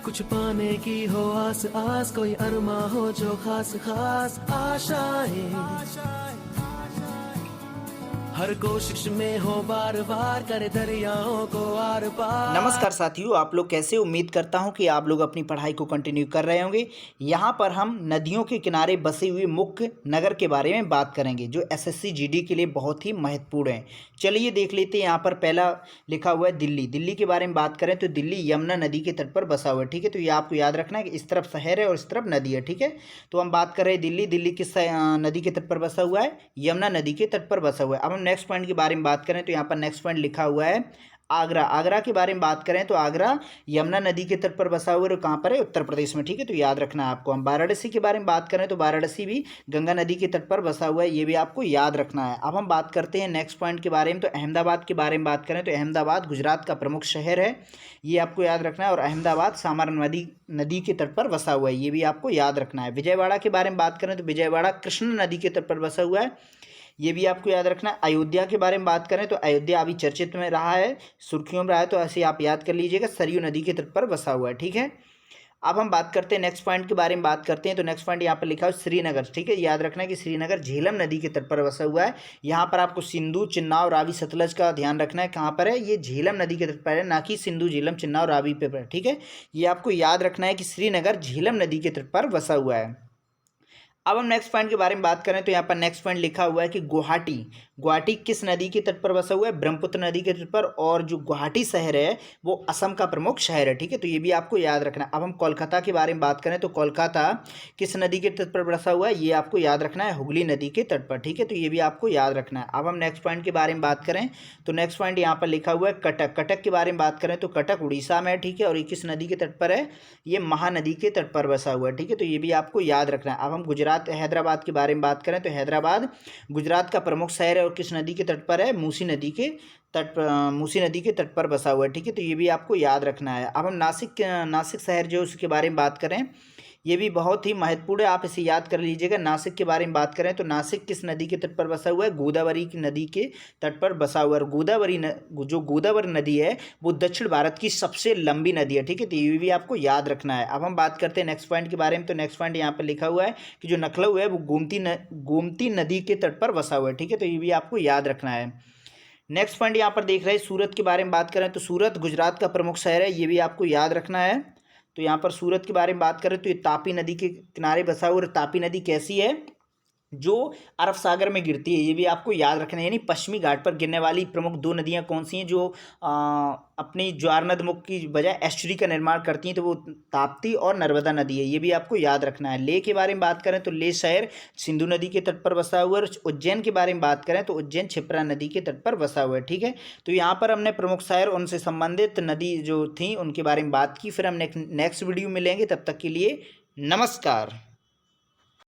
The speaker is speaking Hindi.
कुछ पाने की हो आस आस, कोई अरमा हो जो खास खास आशाएं। हर कोशिश में हो बार बार, करे दरियाओं को आर पार। नमस्कार साथियों, आप लोग कैसे? उम्मीद करता हूं कि आप लोग अपनी पढ़ाई को कंटिन्यू कर रहे होंगे। यहाँ पर हम नदियों के किनारे बसे हुए मुख्य नगर के बारे में बात करेंगे जो एसएससी जीडी के लिए बहुत ही महत्वपूर्ण है। चलिए देख लेते हैं। यहाँ पर पहला लिखा हुआ है दिल्ली। दिल्ली के बारे में बात करें तो दिल्ली यमुना नदी के तट पर बसा हुआ है। ठीक है, तो ये आपको याद रखना है कि इस तरफ शहर है और इस तरफ नदी है। ठीक है, तो हम बात कर रहे हैं दिल्ली। दिल्ली किस नदी के तट पर बसा हुआ है? यमुना नदी के तट पर बसा हुआ है। अब हम नेक्स्ट पॉइंट के बारे में बात करें तो यहाँ पर नेक्स्ट पॉइंट लिखा हुआ है आगरा। आगरा के बारे में बात करें तो आगरा यमुना नदी के तट पर बसा हुआ है और कहाँ पर है? उत्तर प्रदेश में। ठीक है, तो याद रखना है आपको। हम वाराणसी के बारे में बात करें तो वाराणसी भी गंगा नदी के तट पर बसा हुआ है, ये भी आपको याद रखना है। अब हम बात करते हैं नेक्स्ट पॉइंट के बारे में। तो अहमदाबाद के बारे में बात करें तो अहमदाबाद गुजरात का प्रमुख शहर है, ये आपको याद रखना है। और अहमदाबाद साबरमती नदी के तट पर बसा हुआ है, ये भी आपको याद रखना है। विजयवाड़ा के बारे में बात करें तो विजयवाड़ा कृष्ण नदी के तट पर बसा हुआ है, ये भी आपको याद रखना है। अयोध्या के बारे में बात करें तो अयोध्या अभी चर्चित में रहा है, सुर्खियों में रहा है, तो ऐसे आप याद कर लीजिएगा, सरयू नदी के तट पर बसा हुआ है। ठीक है, अब हम बात करते हैं नेक्स्ट पॉइंट के बारे में बात करते हैं। तो नेक्स्ट पॉइंट यहाँ पर लिखा है श्रीनगर। ठीक है, याद रखना है कि श्रीनगर झेलम नदी के तट पर बसा हुआ है। यहाँ पर आपको सिंधु, चिन्नाव, रावी, सतलज का ध्यान रखना है। कहाँ पर है? ये झेलम नदी के तट पर है, ना कि सिंधु, झेलम, चिन्नाव, रावी पे। ठीक है, ये आपको याद रखना है कि श्रीनगर झेलम नदी के तट पर बसा हुआ है। अब हम नेक्स्ट पॉइंट के बारे में बात करें तो यहाँ पर नेक्स्ट पॉइंट लिखा हुआ है कि गुवाहाटी। गुवाहाटी किस नदी के तट पर बसा हुआ है? ब्रह्मपुत्र नदी के तट पर। और जो गुवाहाटी शहर है वो असम का प्रमुख शहर है। ठीक है, तो ये भी आपको याद रखना है। अब हम कोलकाता के बारे में बात करें तो कोलकाता किस नदी के तट पर बसा हुआ है? ये आपको याद रखना है, हुगली नदी के तट पर। ठीक है, तो ये भी आपको याद रखना है। अब हम नेक्स्ट पॉइंट के बारे में बात करें तो नेक्स्ट पॉइंट यहाँ पर लिखा हुआ है कटक। कटक के बारे में बात करें तो कटक उड़ीसा में है। ठीक है, और ये किस नदी के तट पर है? ये महानदी के तट पर बसा हुआ है। ठीक है, तो ये भी आपको याद रखना है। अब हम गुजरात हैदराबाद के बारे में बात करें तो हैदराबाद गुजरात का प्रमुख शहर है और किस नदी के तट पर है? मूसी नदी के तट पर, मूसी नदी के तट पर बसा हुआ है। ठीक है, तो ये भी आपको याद रखना है। अब हम नासिक शहर जो उसके बारे में बात करें, ये भी बहुत ही महत्वपूर्ण है, आप इसे याद कर लीजिएगा। नासिक के बारे में बात करें तो नासिक किस नदी के तट पर बसा हुआ है? गोदावरी की नदी के तट पर बसा हुआ है। जो गोदावरी नदी है वो दक्षिण भारत की सबसे लंबी नदी है। ठीक है, तो ये भी आपको याद रखना है। अब हम बात करते हैं नेक्स्ट पॉइंट के बारे में। तो नेक्स्ट पॉइंट यहाँ पर लिखा हुआ है कि जो लखनऊ है वो गोमती नदी के तट पर बसा हुआ है। ठीक है, तो ये भी आपको याद रखना है। नेक्स्ट पॉइंट यहाँ पर देख रहे हैं सूरत के बारे में बात करें तो सूरत गुजरात का प्रमुख शहर है, ये भी आपको याद रखना है। तो यहाँ पर सूरत के बारे में बात करें तो ये तापी नदी के किनारे बसा हुआ। और तापी नदी कैसी है? जो अरब सागर में गिरती है, ये भी आपको याद रखना है। यानी पश्चिमी घाट पर गिरने वाली प्रमुख दो नदियाँ कौन सी हैं जो अपनी ज्वार नदमुख की बजाय एस्चुरी का निर्माण करती हैं? तो वो ताप्ती और नर्मदा नदी है, ये भी आपको याद रखना है। लेह के बारे में बात करें तो लेह शहर सिंधु नदी के तट पर बसा हुआ है। और उज्जैन के बारे में बात करें तो उज्जैन क्षिप्रा नदी के तट पर बसा हुआ है। ठीक है, तो यहाँ पर हमने प्रमुख शहर उनसे संबंधित नदी जो थी उनके बारे में बात की। फिर हम नेक्स्ट वीडियो में मिलेंगे, तब तक के लिए नमस्कार।